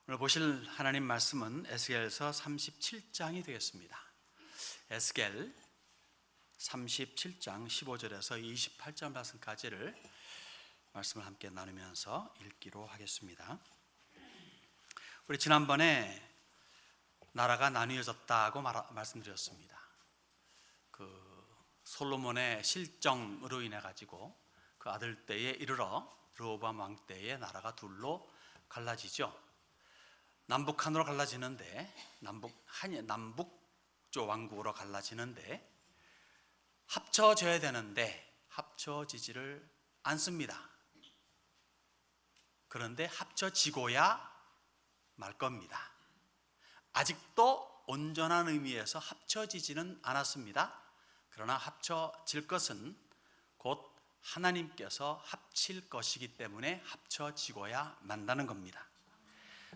오늘 보실 하나님 말씀은 에스겔서 37장이 되겠습니다. 에스겔 37장 15절에서 28절 말씀까지를 말씀을 함께 나누면서 읽기로 하겠습니다. 우리 지난번에 나라가 나뉘어졌다고 말씀드렸습니다. 솔로몬의 실정으로 인해 가지고 그 아들 때에 이르러 르호보암 왕 때에 나라가 둘로 갈라지죠. 남북한으로 갈라지는데 남북조 왕국으로 갈라지는데 합쳐져야 되는데 합쳐지지를 않습니다. 그런데 합쳐지고야 말 겁니다. 아직도 온전한 의미에서 합쳐지지는 않았습니다. 그러나 합쳐질 것은 곧 하나님께서 합칠 것이기 때문에 합쳐지고야 만다는 겁니다.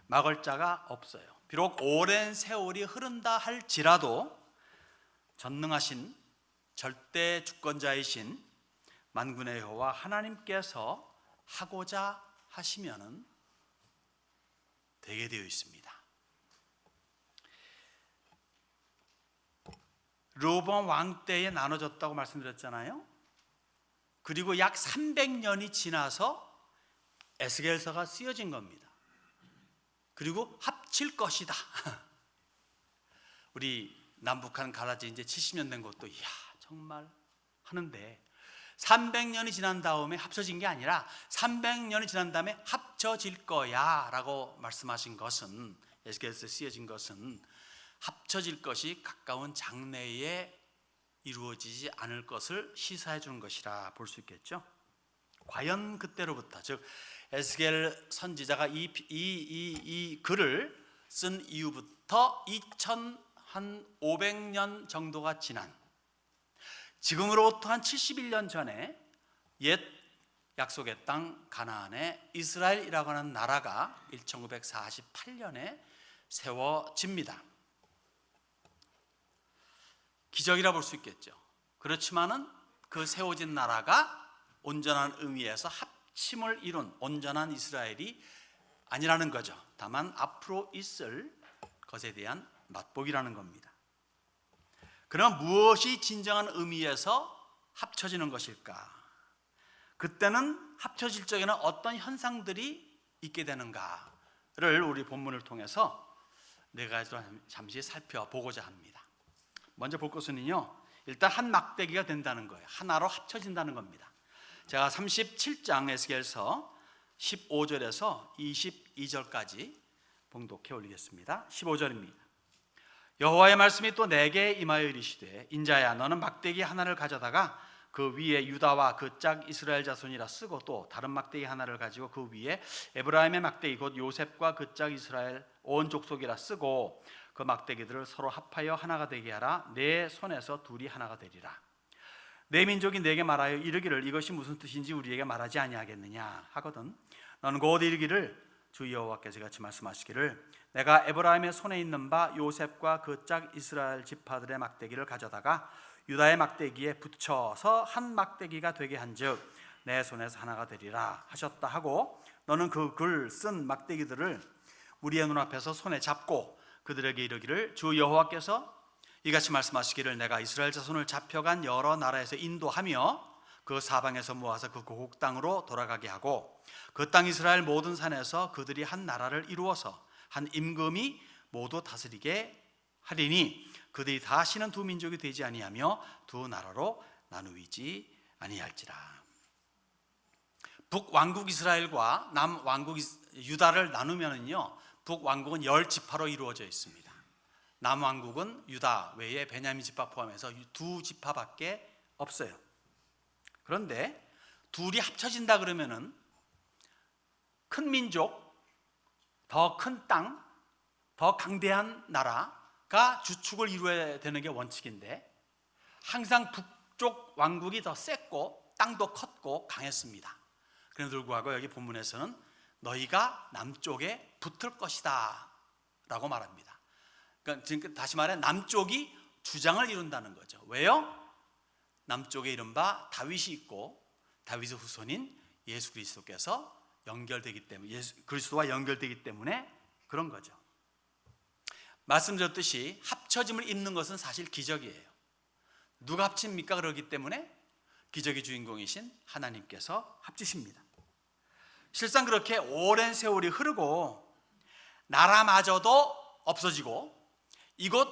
막을 자가 없어요. 비록 오랜 세월이 흐른다 할지라도 전능하신 절대 주권자이신 만군의 여호와 하나님께서 하고자 하시면은 되게 되어 있습니다. 르호보암 왕 때에 나눠졌다고 말씀드렸잖아요. 그리고 약 300년이 지나서 에스겔서가 쓰여진 겁니다. 그리고 합칠 것이다. 우리 남북한 갈라진 이제 70년 된 것도 이야 정말 하는데 300년이 지난 다음에 합쳐진 게 아니라 300년이 지난 다음에 합쳐질 거야 라고 말씀하신 것은, 에스겔서에 쓰여진 것은 합쳐질 것이 가까운 장래에 이루어지지 않을 것을 시사해 주는 것이라 볼 수 있겠죠. 과연 그때로부터, 즉 에스겔 선지자가 이 글을 쓴 이후부터 2500년 정도가 지난, 지금으로부터 한 71년 전에 옛 약속의 땅 가나안에 이스라엘이라고 하는 나라가 1948년에 세워집니다. 기적이라 볼 수 있겠죠. 그렇지만은 그 세워진 나라가 온전한 의미에서 합침을 이룬 온전한 이스라엘이 아니라는 거죠. 다만 앞으로 있을 것에 대한 맛보기라는 겁니다. 그러나 무엇이 진정한 의미에서 합쳐지는 것일까? 그때는 합쳐질 적에는 어떤 현상들이 있게 되는가를 우리 본문을 통해서 네 가지로 잠시 살펴보고자 합니다. 먼저 볼 것은요, 일단 한 막대기가 된다는 거예요. 하나로 합쳐진다는 겁니다. 제가 37장 에스겔서 15절에서 22절까지 봉독해 올리겠습니다. 15절입니다. 여호와의 말씀이 또 내게 임하여 이르시되, 인자야 너는 막대기 하나를 가져다가 그 위에 유다와 그 짝 이스라엘 자손이라 쓰고, 또 다른 막대기 하나를 가지고 그 위에 에브라임의 막대기 곧 요셉과 그 짝 이스라엘 온 족속이라 쓰고, 그 막대기들을 서로 합하여 하나가 되게 하라. 내 손에서 둘이 하나가 되리라. 내 민족이 내게 말하여 이르기를 이것이 무슨 뜻인지 우리에게 말하지 아니하겠느냐 하거든, 너는 곧 이르기를 주 여호와께서 같이 말씀하시기를, 내가 에브라임의 손에 있는 바 요셉과 그 짝 이스라엘 지파들의 막대기를 가져다가 유다의 막대기에 붙여서 한 막대기가 되게 한즉 내 손에서 하나가 되리라 하셨다 하고, 너는 그 글 쓴 막대기들을 우리의 눈앞에서 손에 잡고 그들에게 이르기를 주 여호와께서 이같이 말씀하시기를, 내가 이스라엘 자손을 잡혀간 여러 나라에서 인도하며 그 사방에서 모아서 그 고국 땅으로 돌아가게 하고, 그 땅 이스라엘 모든 산에서 그들이 한 나라를 이루어서 한 임금이 모두 다스리게 하리니 그들이 다시는 두 민족이 되지 아니하며 두 나라로 나누이지 아니할지라. 북왕국 이스라엘과 남왕국 유다를 나누면은요, 북왕국은 10지파로 이루어져 있습니다. 남왕국은 유다 외에 베냐민 지파 포함해서 두 지파밖에 없어요. 그런데 둘이 합쳐진다 그러면은 큰 민족, 더 큰 땅, 더 강대한 나라가 주축을 이루어야 되는 게 원칙인데, 항상 북쪽 왕국이 더 셌고 땅도 컸고 강했습니다. 그럼에도 불구하고 여기 본문에서는 너희가 남쪽에 붙을 것이다 라고 말합니다. 그러니까 지금 다시 말해 남쪽이 주장을 이룬다는 거죠. 왜요? 남쪽에 이른바 다윗이 있고 다윗의 후손인 예수 그리스도께서 연결되기 때문에, 예수 그리스도와 연결되기 때문에 그런 거죠. 말씀드렸듯이 합쳐짐을 잇는 것은 사실 기적이에요. 누가 합칩니까? 그렇기 때문에 기적의 주인공이신 하나님께서 합치십니다. 실상 그렇게 오랜 세월이 흐르고 나라마저도 없어지고 이곳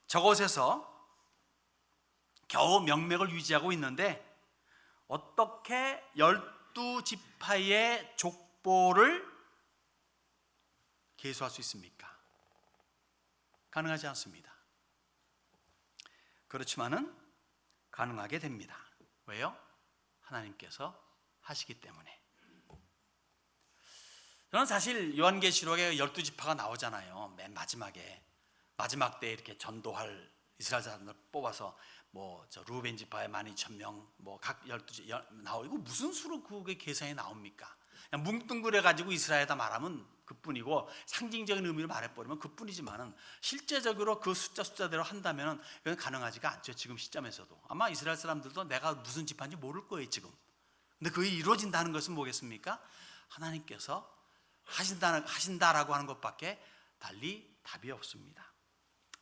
저곳에서 겨우 명맥을 유지하고 있는데 어떻게 12지파의 족보를 계수할 수 있습니까? 가능하지 않습니다. 그렇지만은 가능하게 됩니다. 왜요? 하나님께서 하시기 때문에. 저는 사실 요한계시록에 12지파가 나오잖아요. 맨 마지막에 마지막 때 이렇게 전도할 이스라엘 사람들 뽑아서 뭐 저 루벤 지파에 12,000명 뭐 각 12지 나오고 무슨 수로 그게 계산이 나옵니까? 그냥 뭉뚱그려 가지고 이스라엘에다 말하면 그뿐이고 상징적인 의미로 말해버리면 그뿐이지만은 실제적으로 그 숫자대로 한다면 이건 가능하지가 않죠. 지금 시점에서도 아마 이스라엘 사람들도 내가 무슨 지파인지 모를 거예요 지금. 근데 그게 이루어진다는 것은 뭐겠습니까? 하나님께서 하신다라고 하는 것밖에 달리 답이 없습니다.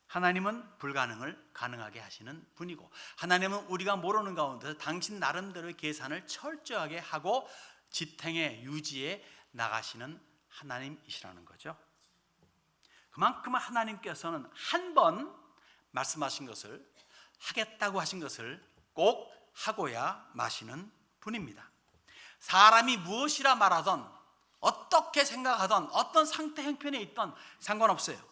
하나님은 불가능을 가능하게 하시는 분이고 하나님은 우리가 모르는 가운데서 당신 나름대로의 계산을 철저하게 하고 지탱해 유지해 나가시는 하나님이시라는 거죠. 그만큼 하나님께서는 한 번 말씀하신 것을 하겠다고 하신 것을 꼭 하고야 마시는 분입니다. 사람이 무엇이라 말하던 어떻게 생각하던 어떤 상태 형편에 있던 상관없어요.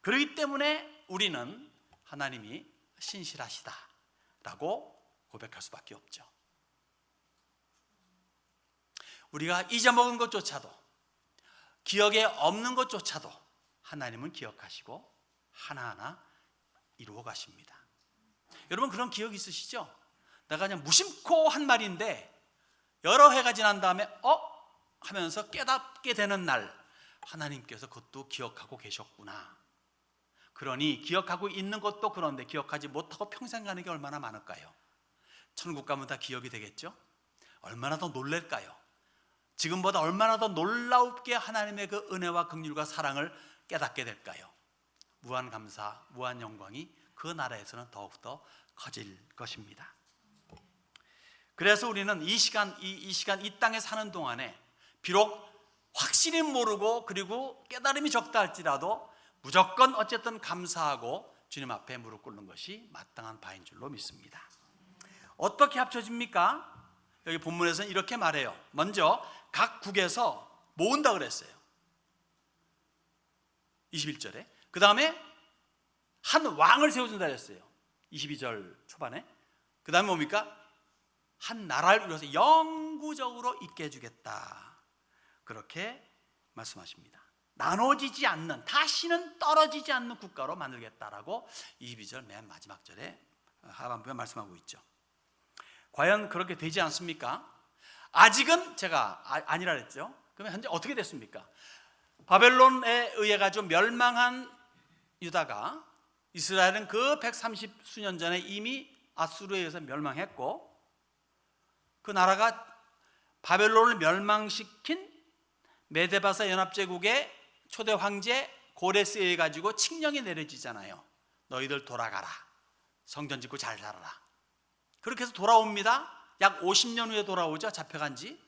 그렇기 때문에 우리는 하나님이 신실하시다라고 고백할 수밖에 없죠. 우리가 잊어먹은 것조차도 기억에 없는 것조차도 하나님은 기억하시고 하나하나 이루어 가십니다. 여러분 그런 기억 있으시죠? 내가 그냥 무심코 한 말인데 여러 해가 지난 다음에 하면서 깨닫게 되는 날 하나님께서 그것도 기억하고 계셨구나. 그러니 기억하고 있는 것도 그런데 기억하지 못하고 평생 가는 게 얼마나 많을까요? 천국 가면 다 기억이 되겠죠? 얼마나 더 놀랄까요? 지금보다 얼마나 더 놀라웁게 하나님의 그 은혜와 긍휼과 사랑을 깨닫게 될까요? 무한 감사, 무한 영광이 그 나라에서는 더욱더 커질 것입니다. 그래서 우리는 이 시간 이 땅에 사는 동안에 비록 확실히 모르고 그리고 깨달음이 적다 할지라도 무조건 어쨌든 감사하고 주님 앞에 무릎 꿇는 것이 마땅한 바인 줄로 믿습니다. 어떻게 합쳐집니까? 여기 본문에서는 이렇게 말해요. 먼저 각 국에서 모은다 그랬어요. 21절에. 그 다음에 한 왕을 세워준다 그랬어요. 22절 초반에. 그 다음에 뭡니까? 한 나라를 이루어서 영구적으로 있게 해주겠다. 그렇게 말씀하십니다. 나눠지지 않는, 다시는 떨어지지 않는 국가로 만들겠다라고 22절 맨 마지막 절에 하반부에 말씀하고 있죠. 과연 그렇게 되지 않습니까? 아직은 제가 아니라 그랬죠. 그러면 현재 어떻게 됐습니까? 바벨론에 의해 가지고 멸망한 유다가 이스라엘은 그 130수년 전에 이미 아수르에 의해서 멸망했고 그 나라가 바벨론을 멸망시킨 메데바사 연합제국의 초대 황제 고레스에 의해 가지고 칙령이 내려지잖아요. 너희들 돌아가라. 성전 짓고 잘 살아라. 그렇게 해서 돌아옵니다. 약 50년 후에 돌아오죠. 잡혀간 지.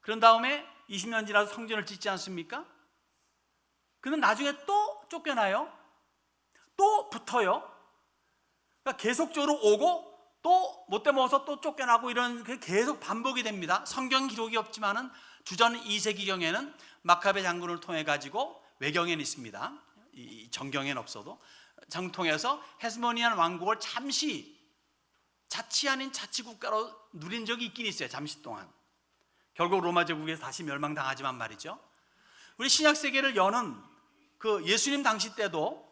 그런 다음에 20년 지나서 성전을 짓지 않습니까? 그는 나중에 또 쫓겨나요. 또 붙어요. 그러니까 계속적으로 오고 또 못돼 먹어서 또 쫓겨나고 이런 게 계속 반복이 됩니다. 성경 기록이 없지만은 주전 2세기경에는 마카베 장군을 통해 가지고 외경에는 있습니다. 이 정경에는 없어도 장군 통해서 헤스모니안 왕국을 잠시 자치 아닌 자치국가로 누린 적이 있긴 있어요. 잠시 동안. 결국 로마 제국에서 다시 멸망당하지만 말이죠. 우리 신약 세계를 여는 그 예수님 당시 때도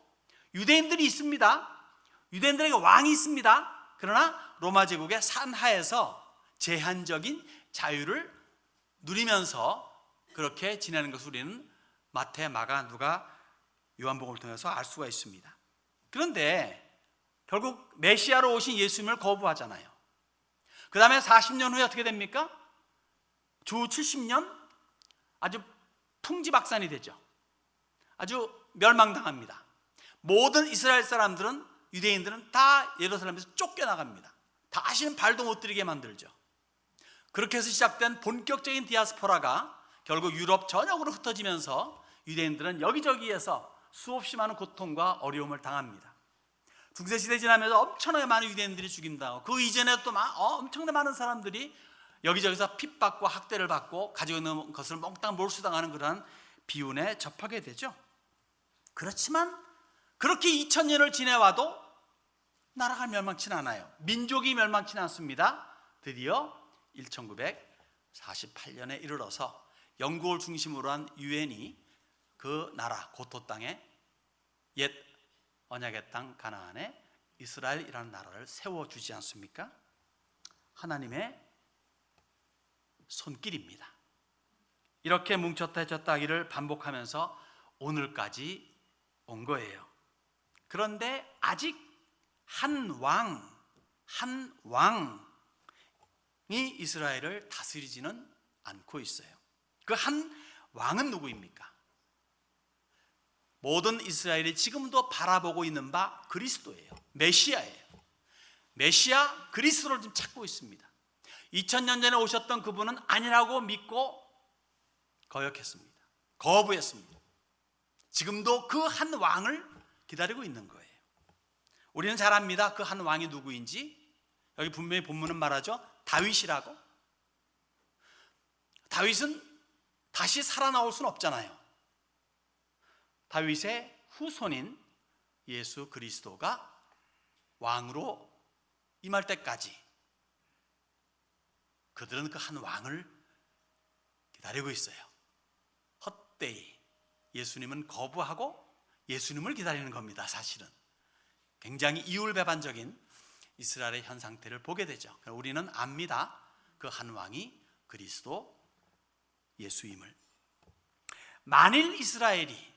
유대인들이 있습니다. 유대인들에게 왕이 있습니다. 그러나 로마 제국의 산하에서 제한적인 자유를 누리면서 그렇게 지내는 것을 우리는 마태, 마가, 누가, 요한복음을 통해서 알 수가 있습니다. 그런데 결국 메시아로 오신 예수님을 거부하잖아요. 그 다음에 40년 후에 어떻게 됩니까? 주 70년 아주 풍지박산이 되죠. 아주 멸망당합니다. 모든 이스라엘 사람들은, 유대인들은 다 예루살렘에서 쫓겨나갑니다. 다시는 발도 못 들이게 만들죠. 그렇게 해서 시작된 본격적인 디아스포라가 결국 유럽 전역으로 흩어지면서 유대인들은 여기저기에서 수없이 많은 고통과 어려움을 당합니다. 중세시대 지나면서 엄청나게 많은 유대인들이 죽임당하고, 그 이전에 또 엄청나게 많은 사람들이 여기저기서 핍박과 학대를 받고 가지고 있는 것을 몽땅 몰수당하는 그런 비운에 접하게 되죠. 그렇지만 그렇게 2000년을 지내와도 나라가 멸망치는 않아요. 민족이 멸망치는 않습니다. 드디어 1948년에 이르러서 영국을 중심으로 한 유엔이 그 나라 고토 땅에, 옛 언약의 땅 가나안에 이스라엘이라는 나라를 세워주지 않습니까? 하나님의 손길입니다. 이렇게 뭉쳤다 해쳤다 하기를 반복하면서 오늘까지 온 거예요. 그런데 아직 한 왕이 이스라엘을 다스리지는 않고 있어요. 그 한 왕은 누구입니까? 모든 이스라엘이 지금도 바라보고 있는 바 그리스도예요. 메시아예요. 메시아 그리스도를 지금 찾고 있습니다. 2000년 전에 오셨던 그분은 아니라고 믿고 거역했습니다. 거부했습니다. 지금도 그 한 왕을 기다리고 있는 거예요. 우리는 잘 압니다. 그 한 왕이 누구인지. 여기 분명히 본문은 말하죠. 다윗이라고. 다윗은 다시 살아나올 수는 없잖아요. 다윗의 후손인 예수 그리스도가 왕으로 임할 때까지 그들은 그 한 왕을 기다리고 있어요. 헛되이 예수님은 거부하고 예수님을 기다리는 겁니다. 사실은 굉장히 이율배반적인 이스라엘의 현 상태를 보게 되죠. 우리는 압니다. 그 한 왕이 그리스도 예수임을. 만일 이스라엘이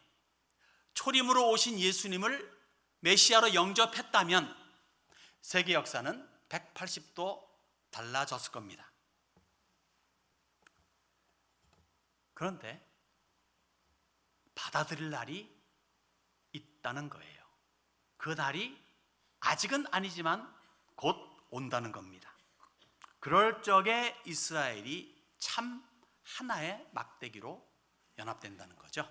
초림으로 오신 예수님을 메시아로 영접했다면 세계 역사는 180도 달라졌을 겁니다. 그런데 받아들일 날이 있다는 거예요. 그 날이 아직은 아니지만 곧 온다는 겁니다. 그럴 적에 이스라엘이 참 하나의 막대기로 연합된다는 거죠.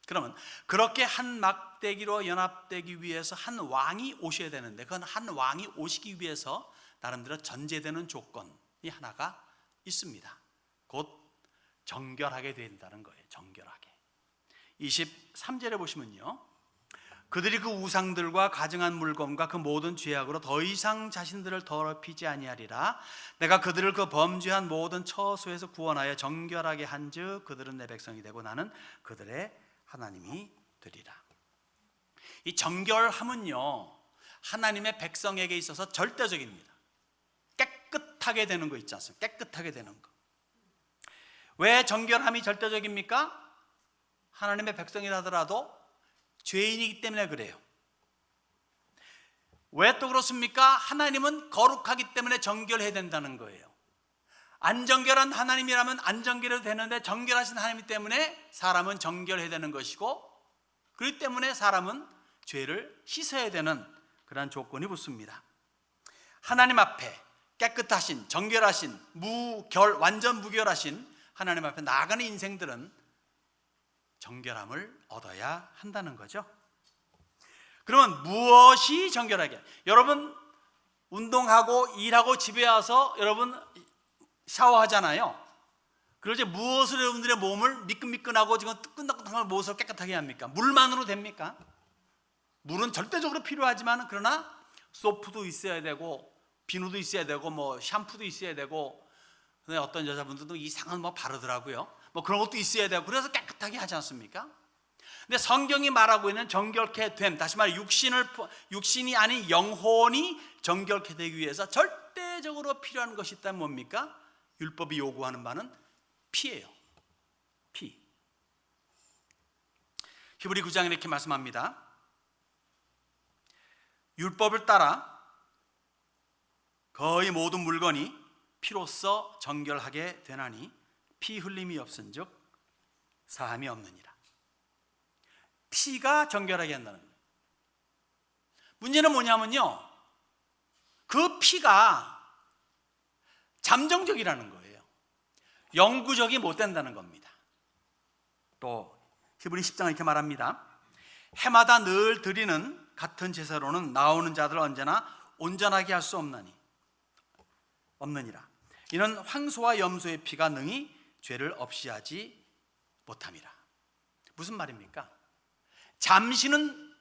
그러면 그렇게 한 막대기로 연합되기 위해서 한 왕이 오셔야 되는데, 그 한 왕이 오시기 위해서 나름대로 전제되는 조건이 하나가 있습니다. 곧 정결하게 된다는 거예요. 정결하게. 23절에 보시면요, 그들이 그 우상들과 가증한 물건과 그 모든 죄악으로 더 이상 자신들을 더럽히지 아니하리라. 내가 그들을 그 범죄한 모든 처소에서 구원하여 정결하게 한즉 그들은 내 백성이 되고 나는 그들의 하나님이 되리라. 이 정결함은요, 하나님의 백성에게 있어서 절대적입니다. 깨끗하게 되는 거 있지 않습니까? 깨끗하게 되는 거. 왜 정결함이 절대적입니까? 하나님의 백성이라더라도 죄인이기 때문에 그래요. 왜 또 그렇습니까? 하나님은 거룩하기 때문에 정결해야 된다는 거예요. 안 정결한 하나님이라면 안 정결해도 되는데, 정결하신 하나님 때문에 사람은 정결해야 되는 것이고, 그렇기 때문에 사람은 죄를 씻어야 되는 그런 조건이 붙습니다. 하나님 앞에 깨끗하신, 정결하신, 완전 무결하신 하나님 앞에 나아가는 인생들은 정결함을 얻어야 한다는 거죠. 그러면 무엇이 정결하게? 여러분 운동하고 일하고 집에 와서 여러분 샤워하잖아요. 그럴 때 무엇을 여러분들의 몸을 미끈미끈하고 지금 뜨끈뜨끈한 무엇을 깨끗하게 합니까? 물만으로 됩니까? 물은 절대적으로 필요하지만, 그러나 소프도 있어야 되고 비누도 있어야 되고 뭐 샴푸도 있어야 되고, 어떤 여자분들도 이상한 뭐 바르더라고요. 뭐 그런 것도 있어야 되고, 그래서 깨끗하게 하지 않습니까? 근데 성경이 말하고 있는 정결케 됨, 다시 말해 육신이 아닌 영혼이 정결케 되기 위해서 절대적으로 필요한 것이 있다면 뭡니까? 율법이 요구하는 바는 피예요. 피. 히브리 9장에 이렇게 말씀합니다. 율법을 따라 거의 모든 물건이 피로써 정결하게 되나니 피 흘림이 없은즉 사함이 없느니라. 피가 정결하게 한다는 거예요. 문제는 뭐냐면요, 그 피가 잠정적이라는 거예요. 영구적이 못 된다는 겁니다. 또 히브리 10장은 이렇게 말합니다. 해마다 늘 드리는 같은 제사로는 나오는 자들 언제나 온전하게 할 수 없느니라. 이는 황소와 염소의 피가 능히 죄를 없이 하지 못함이라. 무슨 말입니까? 잠시는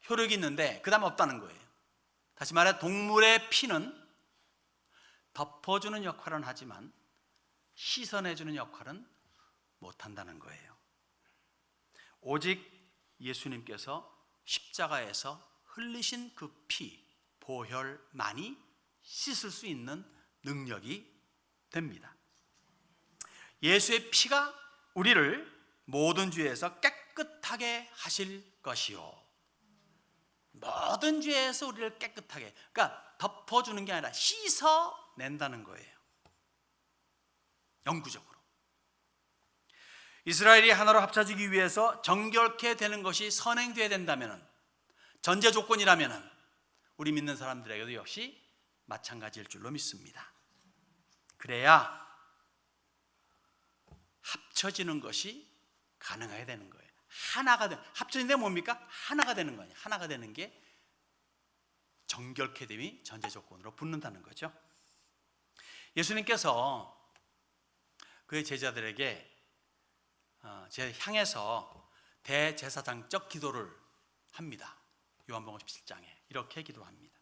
효력이 있는데 그 다음 없다는 거예요. 다시 말해 동물의 피는 덮어주는 역할은 하지만 씻어내주는 역할은 못한다는 거예요. 오직 예수님께서 십자가에서 흘리신 그 피, 보혈만이 씻을 수 있는 능력이 됩니다. 예수의 피가 우리를 모든 죄에서 깨끗하게 하실 것이요, 모든 죄에서 우리를 깨끗하게, 그러니까 덮어주는 게 아니라 씻어낸다는 거예요. 영구적으로. 이스라엘이 하나로 합쳐지기 위해서 정결케 되는 것이 선행되어야 된다면, 전제 조건이라면 우리 믿는 사람들에게도 역시 마찬가지일 줄로 믿습니다. 그래야 합쳐지는 것이 가능해야 되는 거예요. 하나가 합쳐진데 뭡니까? 하나가 되는 거예요. 하나가 되는 게 정결케 됨이 전제 조건으로 붙는다는 거죠. 예수님께서 그의 제자들에게 향해서 대제사장적 기도를 합니다. 요한복음 17장에 이렇게 기도합니다.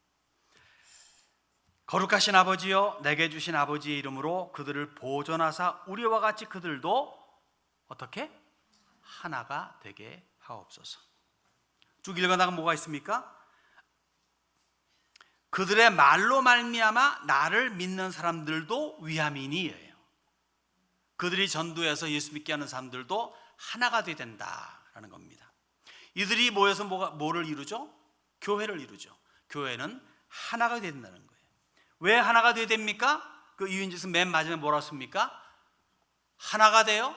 거룩하신 아버지여, 내게 주신 아버지의 이름으로 그들을 보존하사 우리와 같이 그들도 어떻게? 하나가 되게 하옵소서. 쭉 읽어나가면 뭐가 있습니까? 그들의 말로 말미암아 나를 믿는 사람들도 위함이니예요. 그들이 전도해서 예수 믿게 하는 사람들도 하나가 되어야 된다라는 겁니다. 이들이 모여서 뭐를 이루죠? 교회를 이루죠. 교회는 하나가 되어야 된다는 거예요. 왜 하나가 되어야 됩니까? 그 이유인즉슨 맨 마지막에 뭐라고 했습니까? 하나가 되어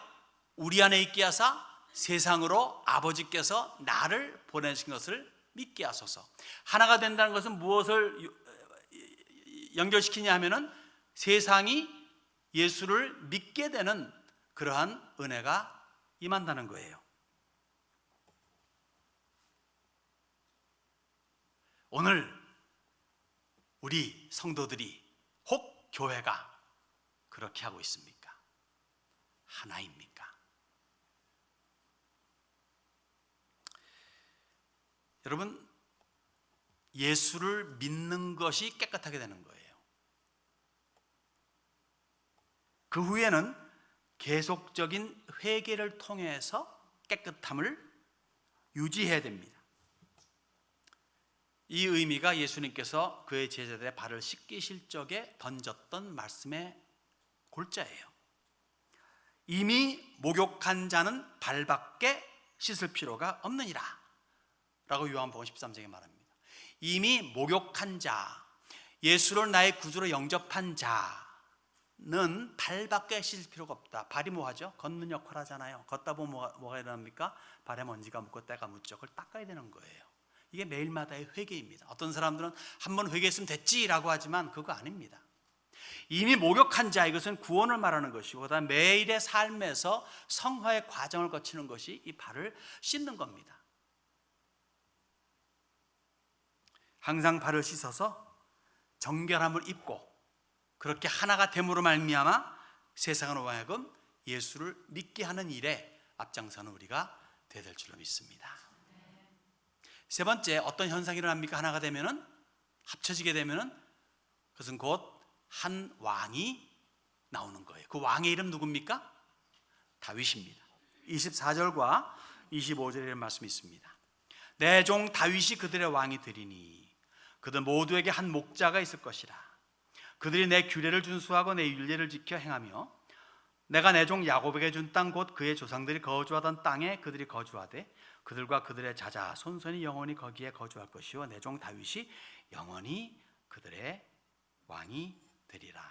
우리 안에 있게 하사 세상으로 아버지께서 나를 보내신 것을 믿게 하소서. 하나가 된다는 것은 무엇을 연결시키냐 하면은 세상이 예수를 믿게 되는 그러한 은혜가 임한다는 거예요. 오늘 우리 성도들이 혹 교회가 그렇게 하고 있습니까? 하나입니까? 여러분, 예수를 믿는 것이 깨끗하게 되는 거예요. 그 후에는 계속적인 회개를 통해서 깨끗함을 유지해야 됩니다. 이 의미가 예수님께서 그의 제자들의 발을 씻기실 적에 던졌던 말씀의 골자예요. 이미 목욕한 자는 발밖에 씻을 필요가 없느니라 라고 요한복음 13장에 말합니다. 이미 목욕한 자, 예수를 나의 구주로 영접한 자는 발밖에 씻을 필요가 없다. 발이 뭐하죠? 걷는 역할 하잖아요. 걷다 보면 뭐가 일어납니까? 발에 먼지가 묻고 때가 묻죠. 그걸 닦아야 되는 거예요. 이게 매일마다의 회개입니다. 어떤 사람들은 한 번 회개했으면 됐지라고 하지만 그거 아닙니다. 이미 목욕한 자, 이것은 구원을 말하는 것이고 그다음 매일의 삶에서 성화의 과정을 거치는 것이 이 발을 씻는 겁니다. 항상 발을 씻어서 정결함을 입고 그렇게 하나가 됨으로 말미암아 세상으로 하여금 예수를 믿게 하는 일에 앞장서는 우리가 되어야 될 줄로 믿습니다. 세 번째, 어떤 현상이 일어납니까? 하나가 되면은, 합쳐지게 되면은 그것은 곧 한 왕이 나오는 거예요. 그 왕의 이름 누굽니까? 다윗입니다. 24절과 25절에 이런 말씀이 있습니다. 내 종 다윗이 그들의 왕이 되리니 그들 모두에게 한 목자가 있을 것이라. 그들이 내 규례를 준수하고 내 율례를 지켜 행하며 내가 내 종 야곱에게 준 땅 곧 그의 조상들이 거주하던 땅에 그들이 거주하되 그들과 그들의 자자 손손이 영원히 거기에 거주할 것이요 내 종 다윗이 영원히 그들의 왕이 되리라.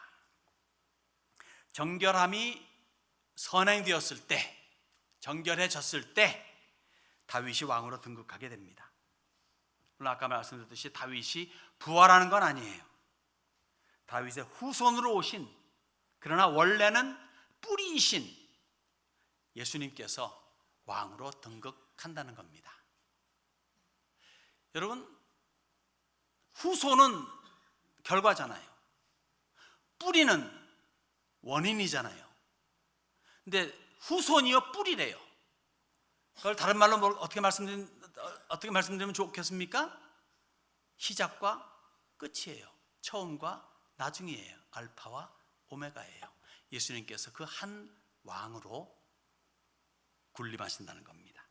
정결함이 선행되었을 때 정결해졌을 때 다윗이 왕으로 등극하게 됩니다. 물론 아까 말씀드렸듯이 다윗이 부활하는 건 아니에요. 다윗의 후손으로 오신, 그러나 원래는 뿌리이신 예수님께서 왕으로 등극한다는 겁니다. 여러분, 후손은 결과잖아요. 뿌리는 원인이잖아요. 근데 후손이요 뿌리래요. 그걸 다른 말로 어떻게 말씀드리면 좋겠습니까? 시작과 끝이에요. 처음과 나중이에요. 알파와 오메가예요. 예수님께서 그 한 왕으로 군림하신다는 겁니다.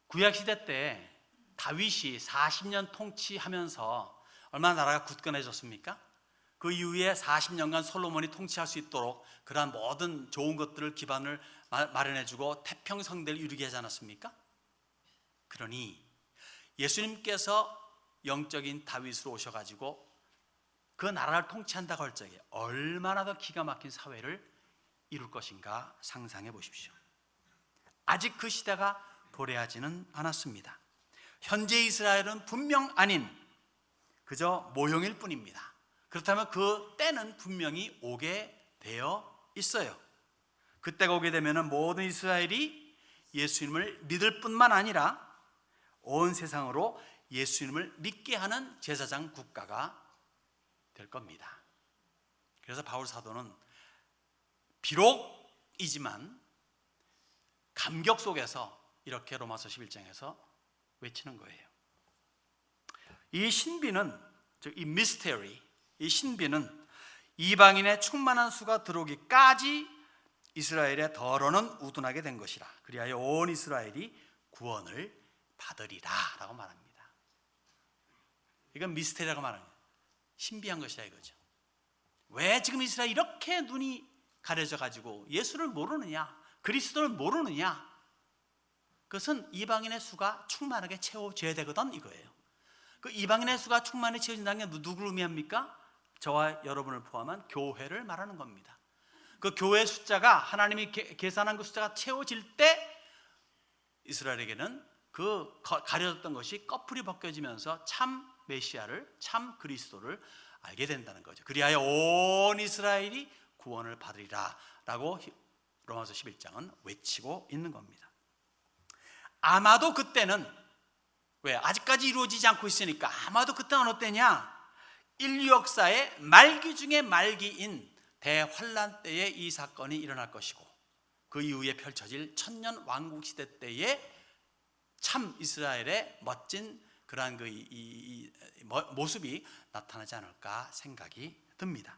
구약시대 때 다윗이 40년 통치하면서 얼마나 나라가 굳건해졌습니까? 그 이후에 40년간 솔로몬이 통치할 수 있도록 그러한 모든 좋은 것들을 기반을 마련해주고 태평성대를 이루게 하지 않았습니까? 그러니 예수님께서 영적인 다윗으로 오셔가지고 그 나라를 통치한다고 할 적에 얼마나 더 기가 막힌 사회를 이룰 것인가 상상해 보십시오. 아직 그 시대가 도래하지는 않았습니다. 현재 이스라엘은 분명 아닌 그저 모형일 뿐입니다. 그렇다면 그 때는 분명히 오게 되어 있어요. 그때가 오게 되면 모든 이스라엘이 예수님을 믿을 뿐만 아니라 온 세상으로 예수님을 믿게 하는 제사장 국가가 될 겁니다. 그래서 바울 사도는 비록이지만 감격 속에서 이렇게 로마서 11장에서 외치는 거예요. 이 신비는, 즉 이 미스테리, 이 신비는 이방인의 충만한 수가 들어오기까지 이스라엘의 더러는 우둔하게 된 것이라. 그리하여 온 이스라엘이 구원을 받으리라 라고 말합니다. 이건 미스테리라고 말합니다. 신비한 것이라 이거죠. 왜 지금 이스라엘이 이렇게 눈이 가려져 가지고 예수를 모르느냐, 그리스도를 모르느냐? 그것은 이방인의 수가 충만하게 채워져야 되거든 이거예요. 그 이방인의 수가 충만히 채워진다는 게 누구를 의미합니까? 저와 여러분을 포함한 교회를 말하는 겁니다. 그 교회 숫자가 하나님이 계산한 그 숫자가 채워질 때 이스라엘에게는 그 가려졌던 것이 꺼풀이 벗겨지면서 참 메시아를, 참 그리스도를 알게 된다는 거죠. 그리하여 온 이스라엘이 구원을 받으리라 라고 로마서 11장은 외치고 있는 겁니다. 아마도 그때는, 왜? 아직까지 이루어지지 않고 있으니까 아마도 그때는 어느 때냐? 인류 역사의 말기 중에 말기인 대환란 때에 이 사건이 일어날 것이고 그 이후에 펼쳐질 천년 왕국 시대 때에 참 이스라엘의 멋진 그러한 모습이 나타나지 않을까 생각이 듭니다.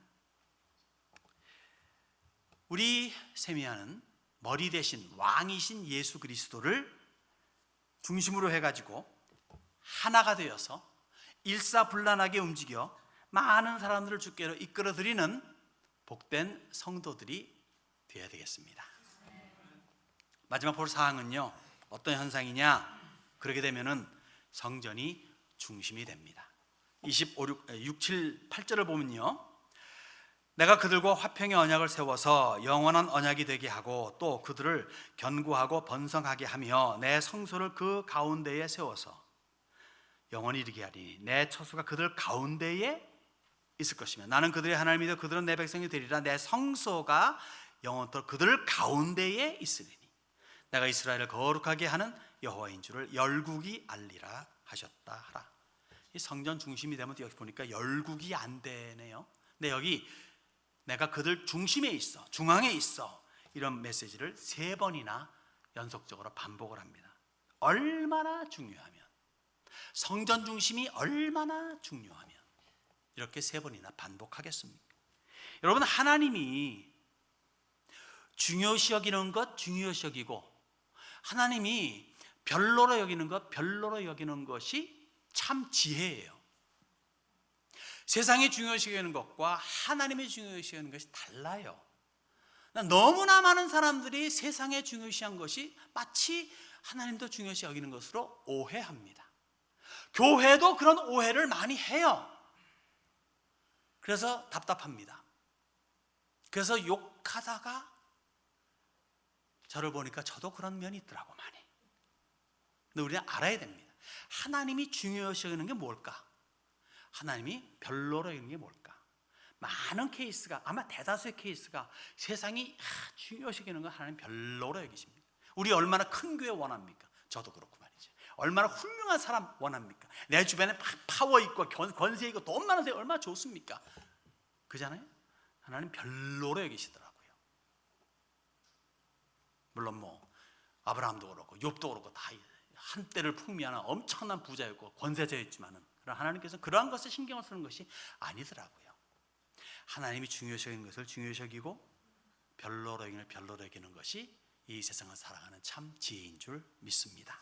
우리 세미야는 머리 대신 왕이신 예수 그리스도를 중심으로 해가지고 하나가 되어서 일사불란하게 움직여 많은 사람들을 주께로 이끌어들이는 복된 성도들이 되어야 되겠습니다. 마지막 볼 사항은요, 어떤 현상이냐? 그러게 되면은 성전이 중심이 됩니다. 6, 7, 8절을 보면요, 내가 그들과 화평의 언약을 세워서 영원한 언약이 되게 하고 또 그들을 견고하고 번성하게 하며 내 성소를 그 가운데에 세워서 영원히 이르게 하리니 내 처소가 그들 가운데에 있을 것이며 나는 그들의 하나님이 되어 그들은 내 백성이 되리라. 내 성소가 영원토록 그들 가운데에 있으리니 내가 이스라엘을 거룩하게 하는 여호와인 줄을 열국이 알리라 하셨다 하라. 이 성전 중심이 되면 여기 보니까 열국이 안 되네요. 근데 여기 내가 그들 중심에 있어, 중앙에 있어, 이런 메시지를 3번이나 연속적으로 반복을 합니다. 얼마나 중요하면, 성전 중심이 얼마나 중요하면 이렇게 3번이나 반복하겠습니까? 여러분, 하나님이 중요시 여기는 것 중요시 여기고 하나님이 별로로 여기는 것 별로로 여기는 것이 참 지혜예요. 세상이 중요시 여기는 것과 하나님이 중요시 여기는 것이 달라요. 너무나 많은 사람들이 세상에 중요시한 것이 마치 하나님도 중요시 여기는 것으로 오해합니다. 교회도 그런 오해를 많이 해요. 그래서 답답합니다. 그래서 욕하다가 저를 보니까 저도 그런 면이 있더라고 많이. 근데 우리는 알아야 됩니다. 하나님이 중요시 여기는 게 뭘까? 하나님이 별로로 여기는 게 뭘까? 많은 케이스가, 아마 대다수의 케이스가 세상이 중요시 여기는 건 하나님 별로로 여기십니다. 우리 얼마나 큰 교회 원합니까? 저도 그렇고 말이죠. 얼마나 훌륭한 사람 원합니까? 내 주변에 파워 있고 권세 있고 돈 많은 사람이 얼마나 좋습니까? 그잖아요? 하나님 별로로 여기시더라고요. 물론 뭐 아브라함도 그렇고 욥도 그렇고 다 한때를 풍미하는 엄청난 부자였고 권세자였지만은 하나님께서는 그러한 것에 신경을 쓰는 것이 아니더라고요. 하나님이 중요시 여기는 것을 중요시 여기고 별로로 여기는 별로로 여기는 것이 이 세상을 살아가는 참 지혜인 줄 믿습니다.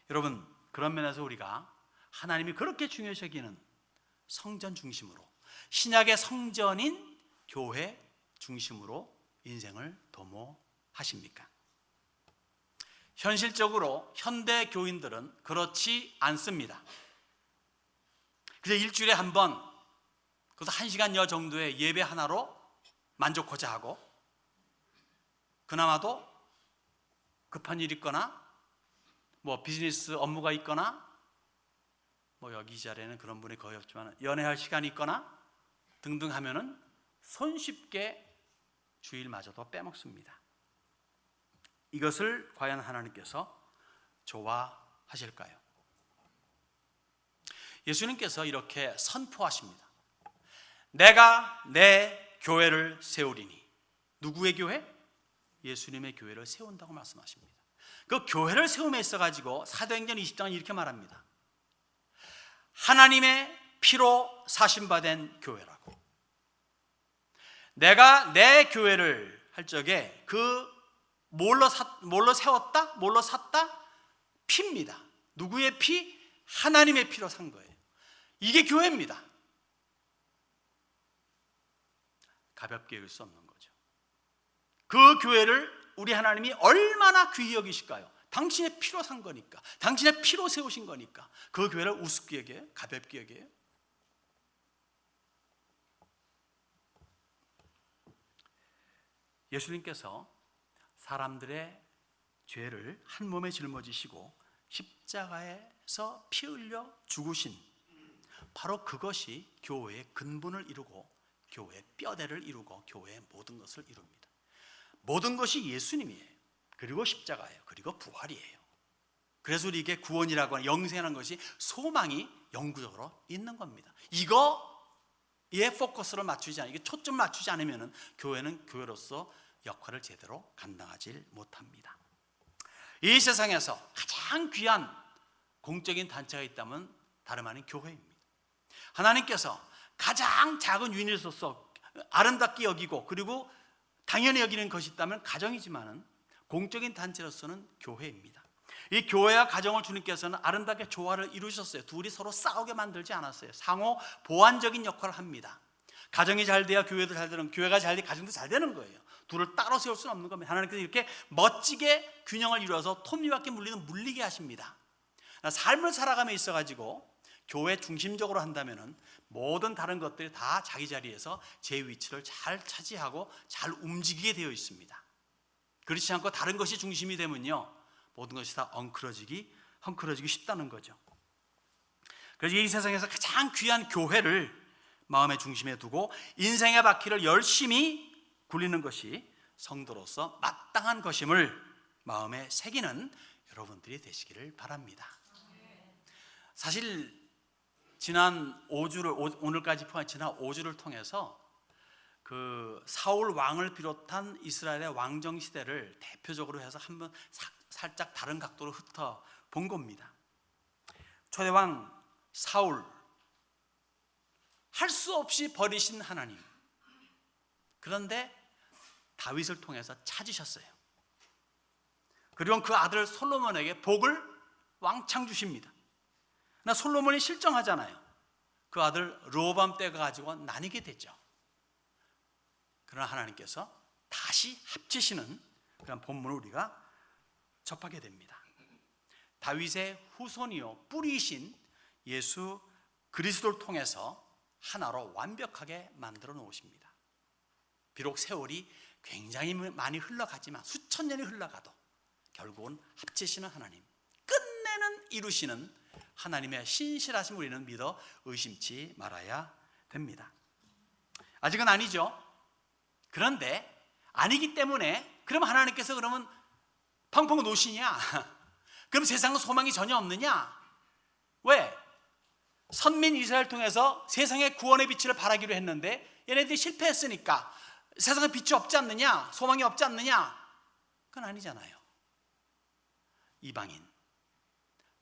여러분, 그런 면에서 우리가 하나님이 그렇게 중요시 여기는 성전 중심으로, 신약의 성전인 교회 중심으로 인생을 도모하십니까? 현실적으로 현대 교인들은 그렇지 않습니다. 그래서 일주일에 한 번, 그것도 1시간여 정도의 예배 하나로 만족하자 하고, 그나마도 급한 일이 있거나 뭐 비즈니스 업무가 있거나, 뭐 여기 이 자리에는 그런 분이 거의 없지만 연애할 시간이 있거나 등등 하면은 손쉽게 주일마저도 빼먹습니다. 이것을 과연 하나님께서 좋아하실까요? 예수님께서 이렇게 선포하십니다. 내가 내 교회를 세우리니. 누구의 교회? 예수님의 교회를 세운다고 말씀하십니다. 그 교회를 세움에 있어가지고 사도행전 20장은 이렇게 말합니다. 하나님의 피로 사심받은 교회라고. 내가 내 교회를 할 적에 그 뭘로 세웠다? 뭘로 샀다? 피입니다. 누구의 피? 하나님의 피로 산 거예요. 이게 교회입니다. 가볍게 여길 수 없는 거죠. 그 교회를 우리 하나님이 얼마나 귀히 여기실까요? 당신의 피로 산 거니까, 당신의 피로 세우신 거니까 그 교회를 우습게 여겨요? 가볍게 여겨요? 예수님께서 사람들의 죄를 한 몸에 짊어지시고 십자가에서 피 흘려 죽으신 바로 그것이 교회의 근본을 이루고 교회의 뼈대를 이루고 교회의 모든 것을 이룹니다. 모든 것이 예수님이에요. 그리고 십자가예요. 그리고 부활이에요. 그래서 우리에게 구원이라고 하는 영생이라는 것이 소망이 영구적으로 있는 겁니다. 이거에 포커스를 맞추지 않으면, 이게 초점 맞추지 않으면 교회는 교회로서 역할을 제대로 감당하지 못합니다. 이 세상에서 가장 귀한 공적인 단체가 있다면 다름 아닌 교회입니다. 하나님께서 가장 작은 유닛으로서 아름답게 여기고 그리고 당연히 여기는 것이 있다면 가정이지만은 공적인 단체로서는 교회입니다. 이 교회와 가정을 주님께서는 아름답게 조화를 이루셨어요. 둘이 서로 싸우게 만들지 않았어요. 상호 보완적인 역할을 합니다. 가정이 잘 돼야 교회도 잘 되는, 교회가 잘 돼야 가정도 잘 되는 거예요. 둘을 따로 세울 수는 없는 겁니다. 하나님께서 이렇게 멋지게 균형을 이루어서 톱니바퀴 물리는 물리게 하십니다. 삶을 살아가며 있어가지고 교회 중심적으로 한다면은 모든 다른 것들이 다 자기 자리에서 제 위치를 잘 차지하고 잘 움직이게 되어 있습니다. 그렇지 않고 다른 것이 중심이 되면요, 모든 것이 다 엉클어지기 쉽다는 거죠. 그래서 이 세상에서 가장 귀한 교회를 마음의 중심에 두고 인생의 바퀴를 열심히 굴리는 것이 성도로서 마땅한 것임을 마음에 새기는 여러분들이 되시기를 바랍니다. 사실 지난 5주를, 오늘까지 포함해 지난 5주를 통해서 그 사울 왕을 비롯한 이스라엘의 왕정 시대를 대표적으로 해서 한번 살짝 다른 각도로 훑어 본 겁니다. 초대왕 사울, 할 수 없이 버리신 하나님, 그런데 다윗을 통해서 찾으셨어요. 그리고 그 아들 솔로몬에게 복을 왕창 주십니다. 그러나 솔로몬이 실정하잖아요. 그 아들 르호보암 때가 가지고 나뉘게 되죠. 그러나 하나님께서 다시 합치시는 그런 본문을 우리가 접하게 됩니다. 다윗의 후손이요 뿌리이신 예수 그리스도를 통해서 하나로 완벽하게 만들어 놓으십니다. 비록 세월이 굉장히 많이 흘러가지만 수천 년이 흘러가도 결국은 합치시는 하나님, 끝내는 이루시는 하나님의 신실하심을 우리는 믿어 의심치 말아야 됩니다. 아직은 아니죠. 그런데 아니기 때문에 그럼 하나님께서 그러면 펑펑 노시냐? 그럼 세상은 소망이 전혀 없느냐? 왜? 선민 이스라엘 통해서 세상의 구원의 빛을 발하기로 했는데 얘네들이 실패했으니까 세상에 빛이 없지 않느냐? 소망이 없지 않느냐? 그건 아니잖아요. 이방인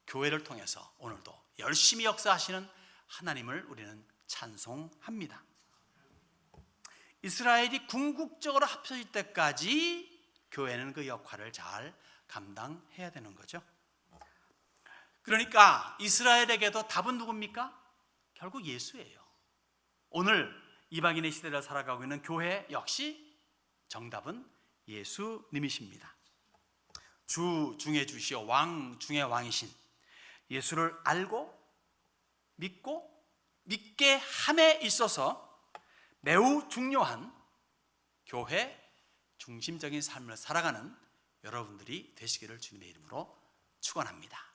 교회를 통해서 오늘도 열심히 역사하시는 하나님을 우리는 찬송합니다. 이스라엘이 궁극적으로 합쳐질 때까지 교회는 그 역할을 잘 감당해야 되는 거죠. 그러니까 이스라엘에게도 답은 누굽니까? 결국 예수예요. 오늘 이방인의 시대를 살아가고 있는 교회 역시 정답은 예수님이십니다. 주 중에 주시오 왕 중에 왕이신 예수를 알고 믿고 믿게 함에 있어서 매우 중요한 교회 중심적인 삶을 살아가는 여러분들이 되시기를 주님의 이름으로 축원합니다.